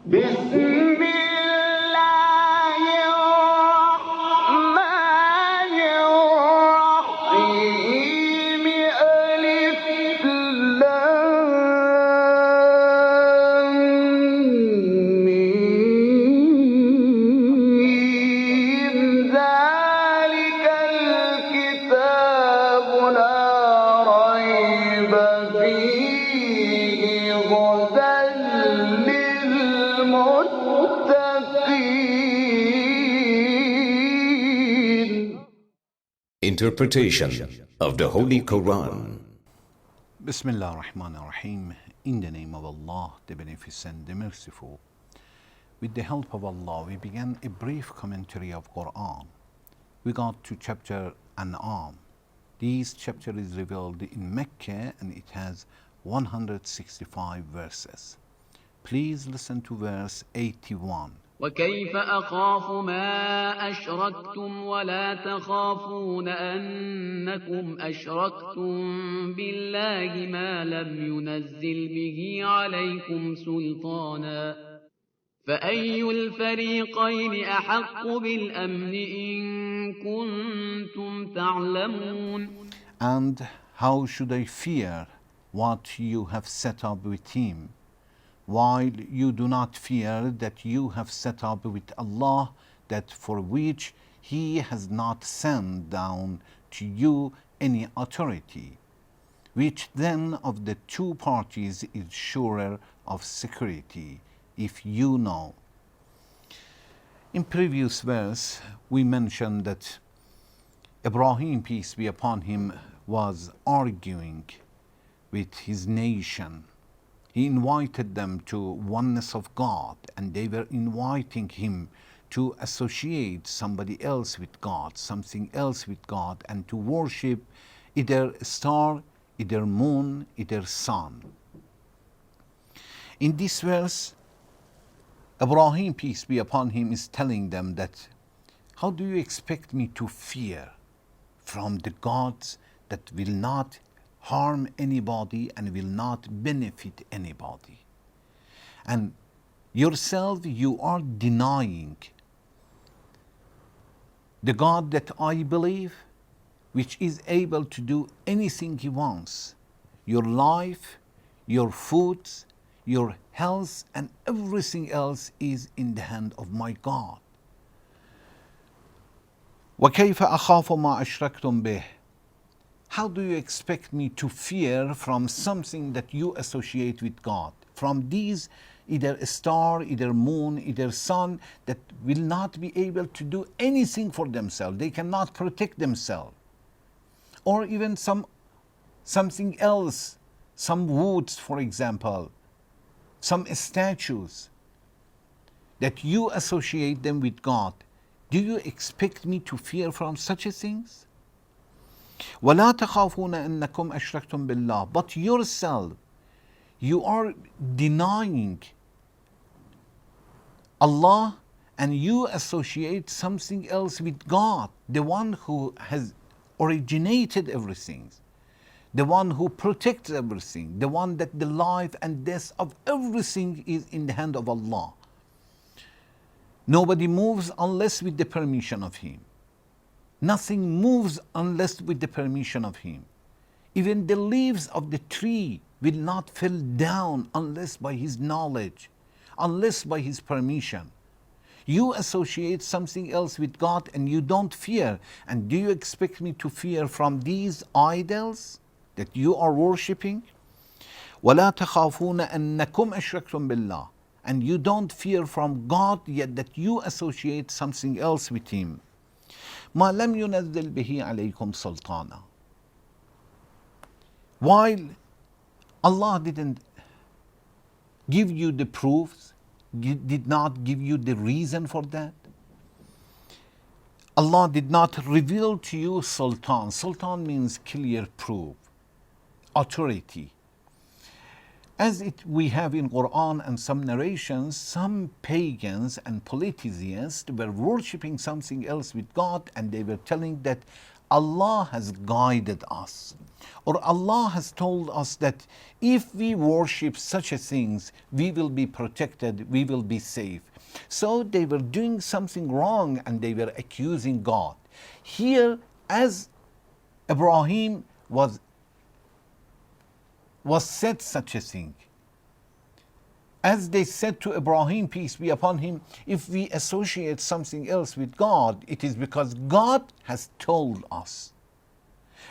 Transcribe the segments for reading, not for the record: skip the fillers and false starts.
بسم الله الرحمن الرحيم ألف لام ميم ذلك الكتاب لا ريب فيه هدى للمتقين. Interpretation of the Holy Quran. Bismillah ar-Rahman ar-Rahim. In the name of Allah, the Beneficent, the Merciful. With the help of Allah, we began a brief commentary of Quran. We got to chapter An'am. This chapter is revealed in Mecca and it has 165 verses. Please listen to verse 81. وكيف أخاف ما أشركتم ولا تخافون أنكم أشركتم بالله ما لم ينزل به عليكم سلطانا فأي الفريقين أحق بالأمن إن كنتم تعلمون. And how should I fear what you have set up with him, while you do not fear that you have set up with Allah, that for which he has not sent down to you any authority? Which then of the two parties is surer of security, if you know? In previous verse, we mentioned that Ibrahim, peace be upon him, was arguing with his nation. He invited them to oneness of God, and they were inviting him to associate somebody else with God, something else with God, and to worship either a star, either moon, either sun. In this verse, Ibrahim, peace be upon him, is telling them that, how do you expect me to fear from the gods that will not harm anybody and will not benefit anybody? And yourself, you are denying the God that I believe, which is able to do anything he wants. Your life, your food, your health, and everything else is in the hand of my God. وَكَيْفَ أَخَافُ مَا أَشْرَكْتُمْ بِهِ. How do you expect me to fear from something that you associate with God? From these, either a star, either moon, either sun, that will not be able to do anything for themselves. They cannot protect themselves. Or even something else, some woods, for example, some statues, that you associate them with God. Do you expect me to fear from such things? وَلَا تَخَافُونَ أَنَّكُمْ أَشْرَكْتُمْ بِاللَّهِ. But yourself, you are denying Allah and you associate something else with God, the one who has originated everything, the one who protects everything, the one that the life and death of everything is in the hand of Allah. Nobody moves unless with the permission of him. Nothing moves unless with the permission of him. Even the leaves of the tree will not fall down unless by his knowledge, unless by his permission. You associate something else with God and you don't fear. And do you expect me to fear from these idols that you are worshipping? وَلَا تَخَافُونَ أَنَّكُمْ أَشْرَكْتُمْ بِاللَّهِ. And you don't fear from God, yet that you associate something else with him. مَا لَمْ يُنَزِّلْ بِهِ عَلَيْكُمْ سُلْطَانًا. While Allah didn't give you the proofs, did not give you the reason for that, Allah did not reveal to you sultan. Sultan means clear proof, authority. As we have in Quran and some narrations, some pagans and polytheists were worshipping something else with God, and they were telling that Allah has guided us, or Allah has told us that if we worship such a things, we will be protected, we will be safe. So they were doing something wrong and they were accusing God. Here, as Ibrahim was said such a thing, as they said to Ibrahim, peace be upon him, if we associate something else with God, it is because God has told us.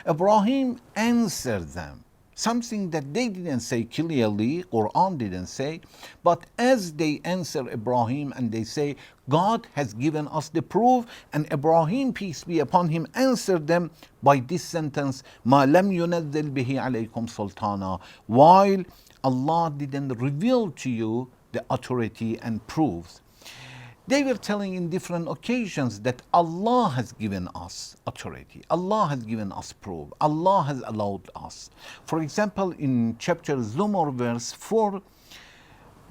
Ibrahim answered them, something that they didn't say clearly, Quran didn't say, but as they answer Ibrahim and they say, God has given us the proof, and Ibrahim, peace be upon him, answered them by this sentence, مَا لَمْ يُنَزِّلْ بِهِ عَلَيْكُمْ سُلْطَانًا, while Allah didn't reveal to you the authority and proofs. They were telling in different occasions that Allah has given us authority, Allah has given us proof, Allah has allowed us. For example, in chapter Zumar, verse 4,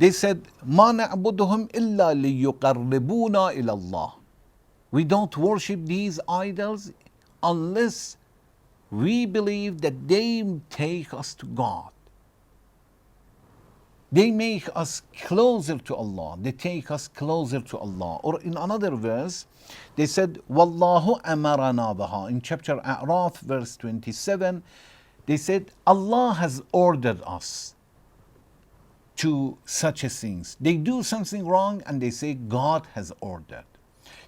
they said, مَا نَعْبُدُهُمْ إِلَّا لِيُقَرِّبُونَا إِلَى اللَّهِ. We don't worship these idols unless we believe that they take us to God. They make us closer to Allah. They take us closer to Allah. Or in another verse, they said, Wallahu amarana baha. In chapter A'raf, verse 27, they said, Allah has ordered us to such a things. They do something wrong and they say, God has ordered.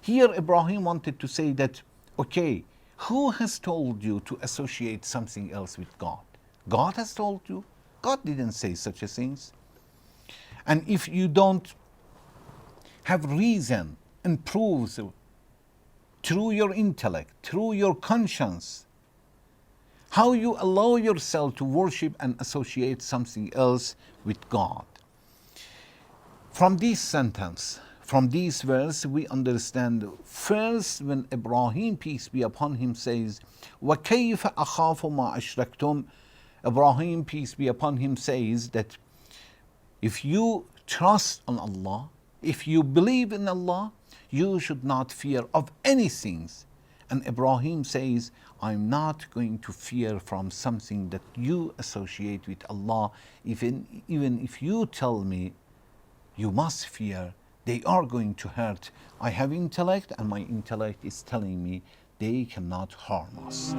Here, Ibrahim wanted to say that, okay, who has told you to associate something else with God? God has told you. God didn't say such a things. And if you don't have reason and proofs through your intellect, through your conscience, how you allow yourself to worship and associate something else with God? From this sentence, from this verse, we understand first when Ibrahim, peace be upon him, says, وَكَيْفَ أَخَافُ مَا أَشْرَكْتُمْ. Ibrahim, peace be upon him, says that if you trust on Allah, if you believe in Allah, you should not fear of anything. And Ibrahim says, I'm not going to fear from something that you associate with Allah. Even if you tell me you must fear, they are going to hurt. I have intellect and my intellect is telling me they cannot harm us.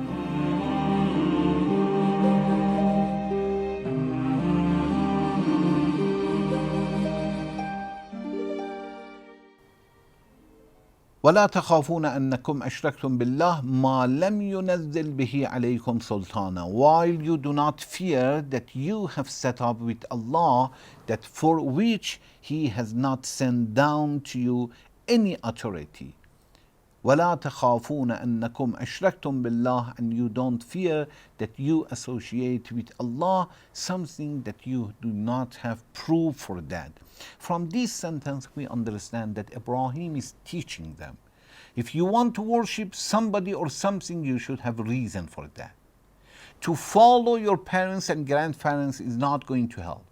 ولا تخافون أنكم أشركتم بالله ما لم ينزل به عليكم سلطانا. While you do not fear that you have set up with Allah that for which He has not sent down to you any authority. ولا تخافون أنكم أشركتم بالله, and you don't fear that you associate with Allah something that you do not have proof for that. From this sentence we understand that Ibrahim is teaching them, if you want to worship somebody or something, you should have reason for that. To follow your parents and grandparents is not going to help.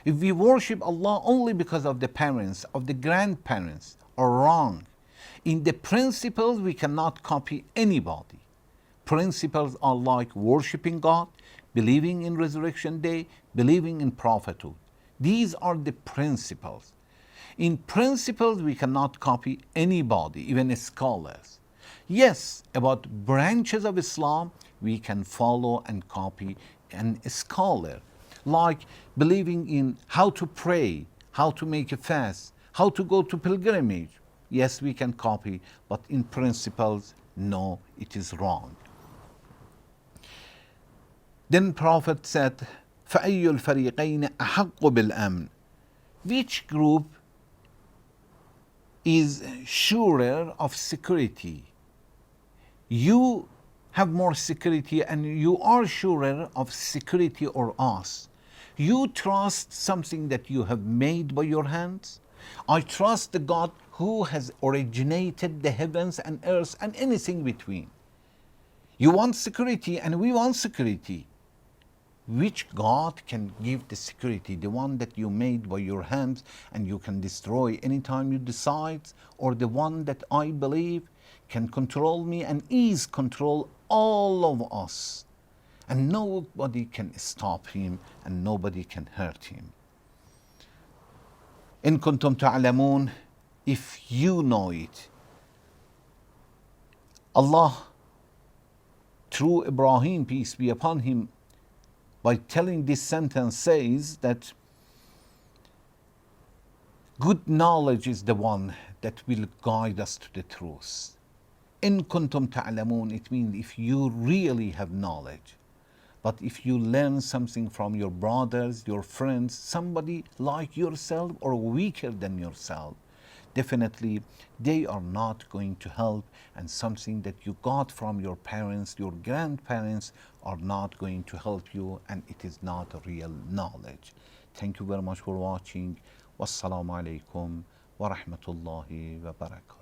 If we worship Allah only because of the parents, of the grandparents, are wrong. In the principles, we cannot copy anybody. Principles are like worshiping God, believing in resurrection day, believing in prophethood. These are the principles. In principles, we cannot copy anybody, even scholars. Yes, about branches of Islam, we can follow and copy a scholar, like believing in how to pray, how to make a fast, how to go to pilgrimage. Yes, we can copy, but in principles, no, it is wrong. Then Prophet said, فَأَيُّ الْفَرِيقَيْنِ أَحَقُّ بِالْأَمْنِ. Which group is surer of security? You have more security and you are surer of security or us. You trust something that you have made by your hands. I trust the God who has originated the heavens and earth and anything between. You want security and we want security. Which God can give the security? The one that you made by your hands and you can destroy anytime you decide, or the one that I believe can control me, and is control all of us. And nobody can stop him, and nobody can hurt him. In kuntum ta'lamun, if you know it. Allah, through Ibrahim, peace be upon him, by telling this sentence, says that good knowledge is the one that will guide us to the truth. In kuntum ta'lamun, it means if you really have knowledge. But if you learn something from your brothers, your friends, somebody like yourself or weaker than yourself, definitely they are not going to help, and something that you got from your parents, your grandparents, are not going to help you, and it is not a real knowledge. Thank you very much for watching. Wassalamu alaikum wa rahmatullahi wa barakatuh.